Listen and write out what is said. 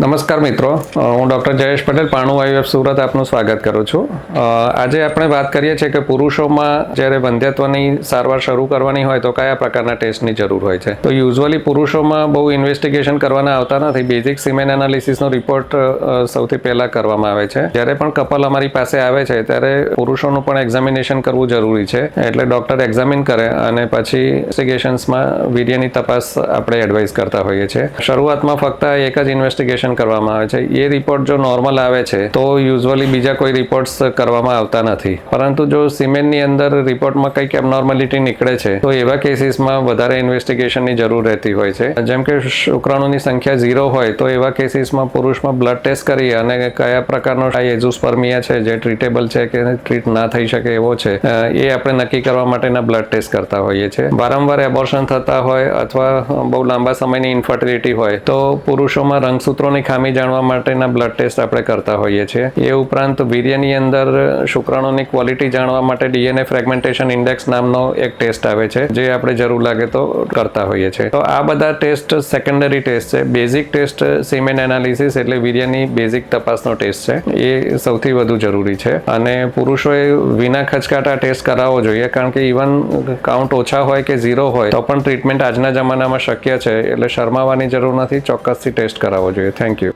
નમસ્કાર મિત્રો, હું ડૉક્ટર જયેશ પટેલ પાણું આઈવીએફ સુરત આપનું સ્વાગત કરું છું. આજે આપણે વાત કરીએ છીએ કે પુરુષોમાં જ્યારે વંધ્યત્વની સારવાર શરૂ કરવાની હોય તો કયા પ્રકારના ટેસ્ટની જરૂર હોય છે. તો યુઝ્યુઅલી પુરુષોમાં બહુ ઇન્વેસ્ટિગેશન કરવાના આવતા નથી. બેઝિક સિમેન એનાલિસિસનો રિપોર્ટ સૌથી પહેલાં કરવામાં આવે છે. જ્યારે પણ કપલ અમારી પાસે આવે છે ત્યારે પુરુષોનું પણ એક્ઝામિનેશન કરવું જરૂરી છે. એટલે ડૉક્ટર એક્ઝામિન કરે અને પછી ઇન્વેસ્ટિગેશન્સમાં વીર્યની તપાસ આપણે એડવાઇસ કરતા હોઈએ છીએ. શરૂઆતમાં ફક્ત એક જ ઇન્વેસ્ટિગેશન કરવામાં આવે છે. એ રિપોર્ટ જો નોર્મલ આવે છે તો યુઝ્યુઅલી બીજા કોઈ રિપોર્ટ્સ કરવામાં આવતા નથી. પરંતુ જો સિમેનની અંદર રિપોર્ટમાં કંઈક એબનોર્માલિટી નીકળે છે તો એવા કેસીસમાં વધારે ઇન્વેસ્ટિગેશનની જરૂર રહેતી હોય છે. જેમ કે શુક્રાણુની સંખ્યા 0 હોય તો એવા કેસીસમાં પુરુષમાં બ્લડ ટેસ્ટ કરી અને કયા પ્રકારનો એઝોસ્પર્મિયા છે જે ટ્રીટેબલ છે કે ટ્રીટ ના થઈ શકે એવો છે એ આપણે નક્કી કરવા માટેના બ્લડ ટેસ્ટ કરતા હોઈએ છીએ. વારંવાર એબોર્શન થતા હોય અથવા બહુ લાંબા સમયની ઇન્ફર્ટિલિટી હોય તો પુરુષોમાં રંગસૂત્રોની ખામી જાણવા માટેના બ્લડ ટેસ્ટ આપણે કરતા હોઈએ છીએ. એ ઉપરાંત વીર્યની અંદર શુક્રાણુની ક્વોલિટી જાણવા માટે ડીએનએ ફ્રેગમેન્ટેશન ઇન્ડેક્સ નામનો એક ટેસ્ટ આવે છે જે આપણે જરૂર લાગે તો કરતા હોઈએ છીએ. તો આ બધા ટેસ્ટ સેકન્ડરી ટેસ્ટ છે. બેઝિક ટેસ્ટ સિમેન એનાલિસિસ એટલે વીર્યની બેઝિક તપાસનો ટેસ્ટ છે, એ સૌથી વધુ જરૂરી છે. અને પુરુષોએ વિના ખચકાટા ટેસ્ટ કરાવવો જોઈએ, કારણ કે ઇવન કાઉન્ટ ઓછા હોય કે 0 હોય તો પણ ટ્રીટમેન્ટ આજના જમાનામાં શક્ય છે. એટલે શરમાવાની જરૂર નથી, ચોક્કસથી ટેસ્ટ કરાવવો જોઈએ. Thank you.